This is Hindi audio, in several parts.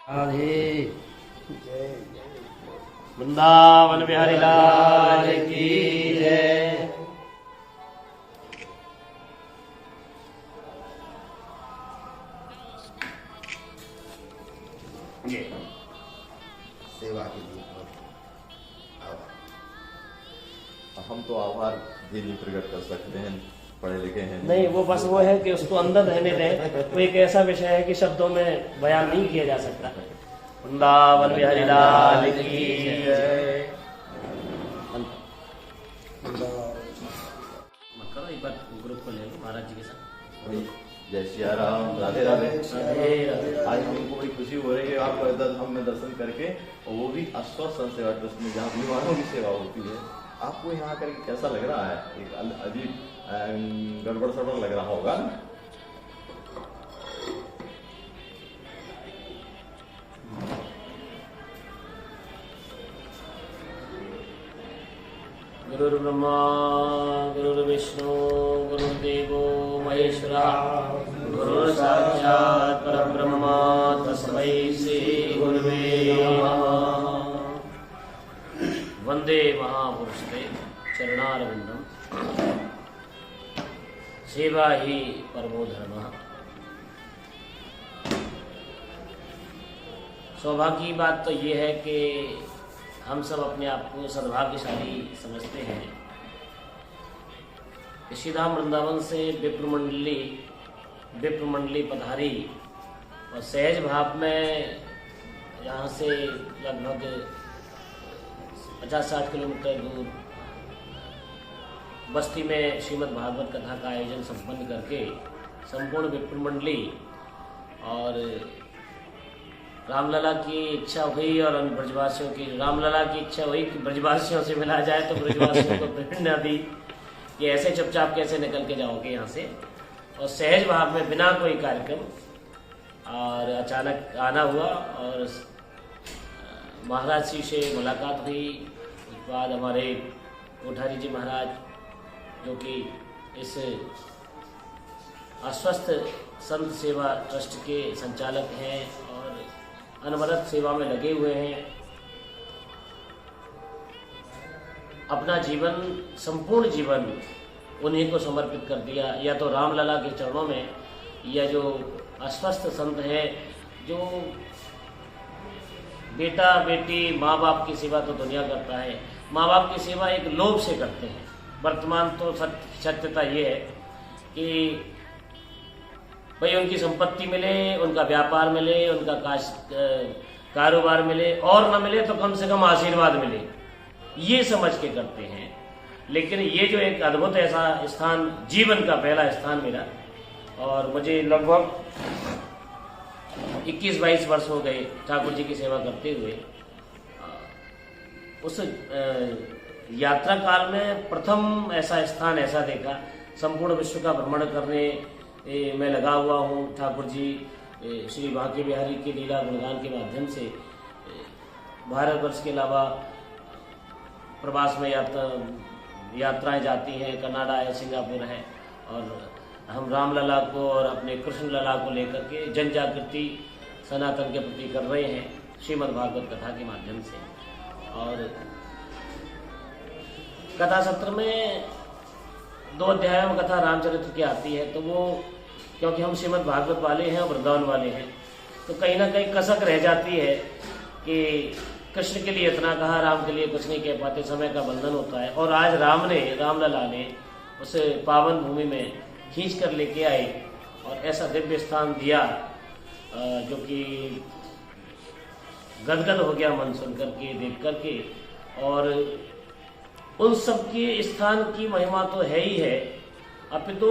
राधे वृंदावन बिहारी लाल की जय। सेवा के लिए हम तो आभार भी नहीं प्रकट कर सकते हैं, पढ़े लिखे हैं नहीं, वो बस वो है कि उसको अंदर रहने दें। वो एक ऐसा विषय है कि शब्दों में बयान नहीं किया जा सकता। वृंदावन बिहारी लाल की जय। मत करो, एक बार ग्रुप को ले लो महाराज जी के साथ। जय सिया राम, राधे राधे। राधे राधे। आज हमको बड़ी खुशी हो रही है आपको हमने दर्शन करके, और वो भी आश्वासन सेवा ट्रस्ट में जहाँ बीमारों की सेवा होती है। आपको यहाँ आकर कैसा लग रहा है? एक अजीब गड़बड़ सड़बड़ लग रहा होगा ना? गुरुर् ब्रह्मा गुरुर्विष्णु गुरुर्देवो महेश्वरा गुरुर् साक्षात् परब्रह्म तस्मै श्री गुरुवे नमः। वंदे महापुरुषते चरणारविंदम सेवा ही परमो धर्मः। सौभाग्य की बात तो ये है कि हम सब अपने आप को सद्भाग्यशाली समझते हैं। श्रीधाम वृंदावन से विप्र मंडली पधारी और सहज भाव में यहाँ से लगभग 50-60 किलोमीटर दूर बस्ती में श्रीमद् भागवत कथा का आयोजन संपन्न करके संपूर्ण विप्र मंडली और रामलला की इच्छा हुई और ब्रजवासियों की रामलला की इच्छा हुई कि ब्रजवासियों से मिला जाए, तो ब्रजवासियों को प्रेरणा दी कि ऐसे चुपचाप कैसे निकल के जाओगे यहाँ से। और सहज भाव में बिना कोई कार्यक्रम और अचानक आना हुआ और महाराज जी से मुलाकात हुई। उसके बाद हमारे कोठारी जी महाराज, जो कि इस अस्वस्थ संत सेवा ट्रस्ट के संचालक हैं और अनवरत सेवा में लगे हुए हैं, अपना जीवन, संपूर्ण जीवन उन्हीं को समर्पित कर दिया। या तो रामलला के चरणों में, या जो अस्वस्थ संत है, जो बेटा बेटी माँ बाप की सेवा तो दुनिया करता है, माँ बाप की सेवा एक लोभ से करते हैं। वर्तमान तो सत्यता ये है कि भाई उनकी संपत्ति मिले, उनका व्यापार मिले, उनका कारोबार मिले, और न मिले तो कम से कम आशीर्वाद मिले, ये समझ के करते हैं। लेकिन ये जो एक अद्भुत ऐसा स्थान, जीवन का पहला स्थान मेरा, और मुझे लगभग 21-22 वर्ष हो गए ठाकुर जी की सेवा करते हुए। उस यात्रा काल में प्रथम ऐसा स्थान ऐसा देखा। संपूर्ण विश्व का भ्रमण करने मैं लगा हुआ हूँ। ठाकुर जी श्री बांके बिहारी के लीला गुणगान के माध्यम से भारतवर्ष के अलावा प्रवास में यात्राएं जाती हैं। कनाडा है, सिंगापुर है, और हम रामलला को और अपने कृष्ण लला को लेकर के जन जागृति सनातन के प्रति कर रहे हैं श्रीमद् भागवत कथा के माध्यम से। और कथा सत्र में 2 अध्यायों में कथा रामचरित्र की आती है, तो वो क्योंकि हम श्रीमद् भागवत वाले हैं और वृंदावन वाले हैं, तो कहीं ना कहीं कसक रह जाती है कि कृष्ण के लिए इतना कहा, राम के लिए कुछ नहीं कह पाते, समय का बंधन होता है। और आज रामलला ने उस पावन भूमि में खींच कर लेके आए और ऐसा दिव्य स्थान दिया जो कि गदगद हो गया मन सुन करके, देख करके। और उन सब के स्थान की महिमा तो है ही है, अपितु तो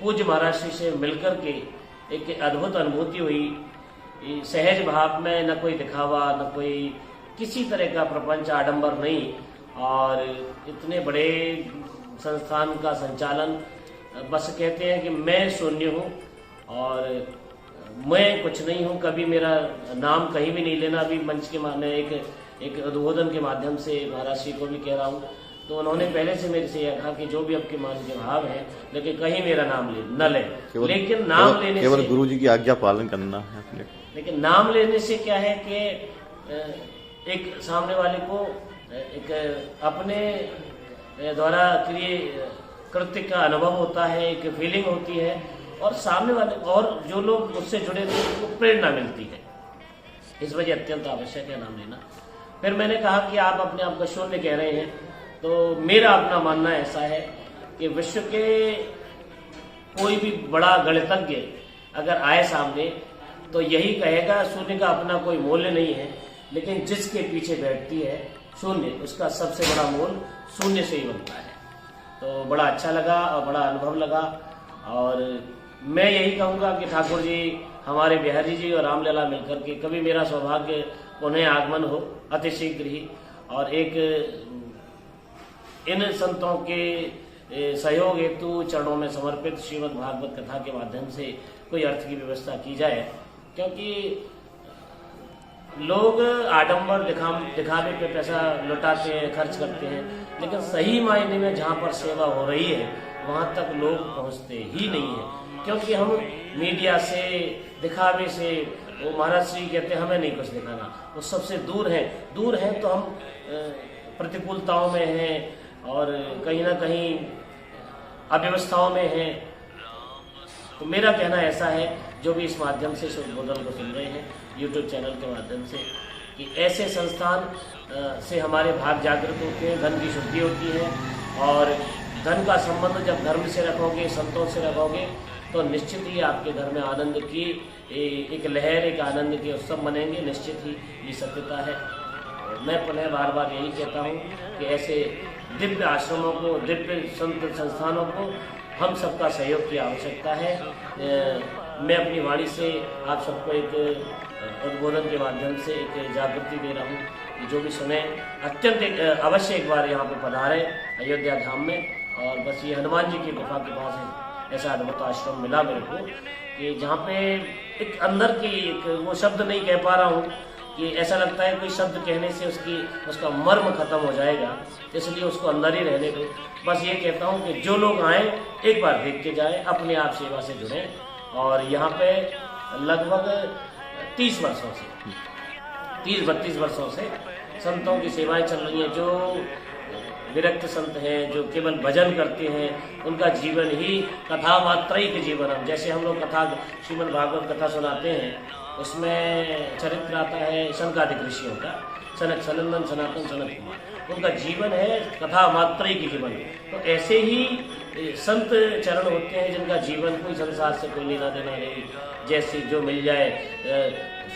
पूज्य महाराज जी से मिलकर के एक अद्भुत अनुभूति हुई। सहज भाव में, न कोई दिखावा, न कोई किसी तरह का प्रपंच आडंबर नहीं, और इतने बड़े संस्थान का संचालन। बस कहते हैं कि मैं शून्य हूँ और मैं कुछ नहीं हूँ, कभी मेरा नाम कहीं भी नहीं लेना। अभी मंच के माने एक उद्बोधन के माध्यम से महाराज जी को भी कह रहा हूँ तो उन्होंने पहले से मेरे से यह कहा कि जो भी आपके मान के भाव है, लेकिन कहीं मेरा नाम न ले, लेकिन नाम लेने केवल से, गुरु जी की आज्ञा पालन करना है अपने। लेकिन नाम लेने से क्या है कि एक सामने वाले को एक अपने द्वारा किए कृत्य का अनुभव होता है, एक फीलिंग होती है, और सामने वाले और जो लोग उससे जुड़े थे उनको प्रेरणा मिलती है। इस वजह अत्यंत आवश्यक है नाम लेना। फिर मैंने कहा कि आप अपने आप को शून्य कह रहे हैं, तो मेरा अपना मानना ऐसा है कि विश्व के कोई भी बड़ा गणितज्ञ अगर आए सामने तो यही कहेगा शून्य का अपना कोई मूल्य नहीं है, लेकिन जिसके पीछे बैठती है शून्य, उसका सबसे बड़ा मूल शून्य से ही बनता है। तो बड़ा अच्छा लगा और बड़ा अनुभव लगा, और मैं यही कहूँगा कि ठाकुर जी, हमारे बिहारी जी और रामलला मिलकर के कभी मेरा सौभाग्य उन्हें आगमन हो अतिशीघ्र ही, और एक इन संतों के सहयोग हेतु चरणों में समर्पित श्रीमद् भागवत कथा के माध्यम से कोई अर्थ की व्यवस्था की जाए, क्योंकि लोग आडंबर दिखावे पे पैसा लुटाते हैं, खर्च करते हैं, लेकिन सही मायने में जहाँ पर सेवा हो रही है वहाँ तक लोग पहुँचते ही नहीं है, क्योंकि हम मीडिया से, दिखावे से, वो महाराज श्री कहते हैं हमें नहीं कुछ दिखाना, वो सबसे दूर हैं तो हम प्रतिकूलताओं में हैं और कहीं ना कहीं अव्यवस्थाओं में हैं। तो मेरा कहना ऐसा है, जो भी इस माध्यम से उद्बोधन को सुन रहे हैं YouTube चैनल के माध्यम से, कि ऐसे संस्थान से हमारे भाग जागृत होते हैं, धन की शुद्धि होती है, और धन का संबंध जब धर्म से रखोगे, संतों से रखोगे, तो निश्चित ही आपके घर में आनंद की एक लहर, एक आनंद के उत्सव मनेंगे, निश्चित ही ये सत्यता है। मैं पुनः बार बार यही कहता हूँ कि ऐसे दिव्य आश्रमों को, दिव्य संत संस्थानों को हम सबका सहयोग की आवश्यकता है। मैं अपनी वाणी से आप सबको एक उद्बोधन के माध्यम से एक जागृति दे रहा हूँ, जो भी सुने अत्यंत अवश्य एक बार यहाँ पे पधारे अयोध्या धाम में। और बस ये हनुमान जी की गुफा के पास है ऐसा अद्भुत आश्रम मिला मेरे को, कि जहाँ पे एक अंदर की एक वो शब्द नहीं कह पा रहा हूँ, कि ऐसा लगता है कोई शब्द कहने से उसका मर्म खत्म हो जाएगा, इसलिए उसको अंदर ही रहने दो। बस ये कहता हूँ कि जो लोग आए एक बार देख के जाए, अपने आप सेवा से जुड़े। और यहाँ पे लगभग 30 वर्षों से, 30-32 वर्षों से संतों की सेवाएं चल रही हैं। जो विरक्त संत हैं, जो केवल भजन करते हैं, उनका जीवन ही कथा मात्रैक जीवनम, जैसे हम लोग कथा श्रीमद् भागवत कथा सुनाते हैं, उसमें चरित्र आता है शनकादिक ऋषियों का, सनक सनंदन सनातन सनत कुमार, उनका जीवन है कथा मात्रैक जीवन। तो ऐसे ही संत चरण होते हैं जिनका जीवन कोई संसार से कोई लेना देना नहीं, जैसे जो मिल जाए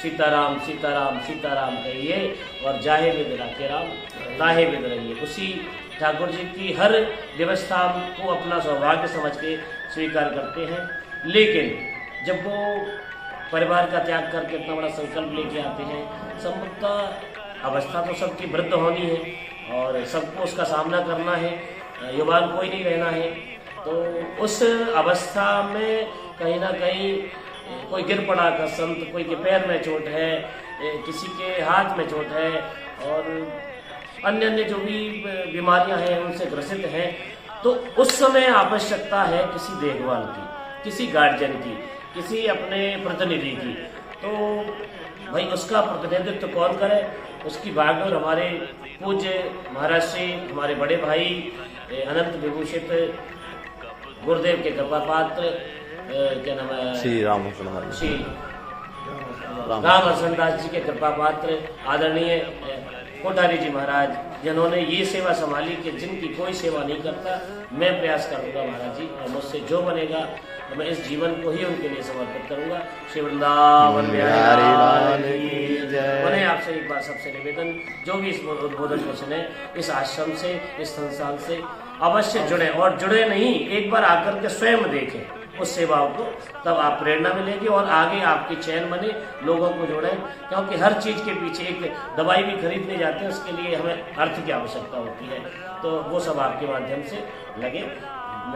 सीताराम सीताराम सीताराम कहिए और जाहे बिद राखे राम ताहे बिद रहिए। उसी ठाकुर जी की हर व्यवस्था को अपना सौभाग्य समझ के स्वीकार करते हैं। लेकिन जब वो परिवार का त्याग करके इतना बड़ा संकल्प लेके आते हैं, संभवतः अवस्था तो सबकी वृद्ध होनी है और सबको उसका सामना करना है, युवान कोई नहीं रहना है। तो उस अवस्था में कहीं ना कहीं कोई गिर पड़ा का संत, कोई के पैर में चोट है, किसी के हाथ में चोट है, और अन्य अन्य जो भी बीमारियां हैं उनसे ग्रसित हैं, तो उस समय आवश्यकता है किसी देखभाल की, किसी गार्जियन की, किसी अपने प्रतिनिधि की। तो भाई उसका प्रतिनिधित्व कौन करे, उसकी बागडोर हमारे पूज्य महाराज श्री, हमारे बड़े भाई अनंत विभूषित गुरुदेव के कृपा पात्र क्या नाम है, श्री रामहर्षण दास जी के कृपा पात्र आदरणीय कोठारी जी महाराज, जिन्होंने ये सेवा संभाली कि जिनकी कोई सेवा नहीं करता। मैं प्रयास करूंगा महाराज जी, और मुझसे जो बनेगा तो मैं इस जीवन को ही उनके लिए समर्पित करूंगा। श्री वृंदावन बिहारी लाल की जय। मैंने आपसे एक बार सबसे निवेदन, जो भी इस उद्बोधन को सुने, इस आश्रम से, इस संस्थान से अवश्य जुड़े, और जुड़े नहीं, एक बार आकर के स्वयं देखें उस सेवाओं को, तब आप प्रेरणा मिलेगी और आगे आपकी चैन बने, लोगों को जोड़ें। क्योंकि हर चीज के पीछे एक दवाई भी खरीदने जाते हैं, उसके लिए हमें अर्थ की आवश्यकता होती है। तो वो सब आपके माध्यम से लगे।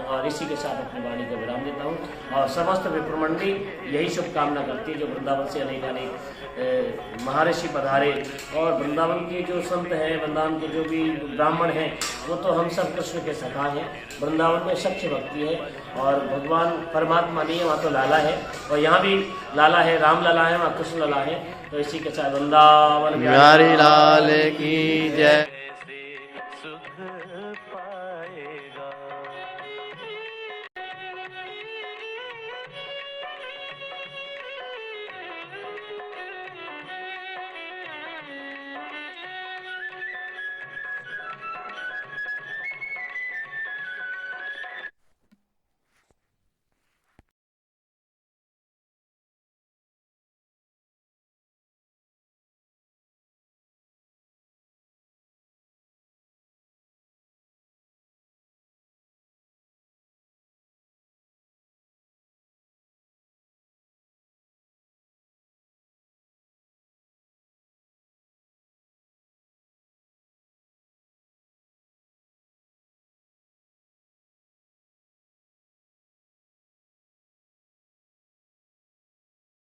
और इसी के साथ अपनी वाणी को विराम देता हूँ और समस्त विप्रमंडली यही शुभकामना करती है जो वृंदावन से अनेक अनेक महर्षि पधारे और वृंदावन के जो संत हैं, वृंदावन के जो भी ब्राह्मण हैं, वो तो हम सब कृष्ण के सखा हैं। वृंदावन में सच्ची भक्ति है और भगवान परमात्मा नहीं है, वहाँ तो लाला है और यहाँ भी लाला है, राम लाला है, वहाँ कृष्ण लाला है। तो इसी के साथ वृंदावन बिहारी लाल की जय।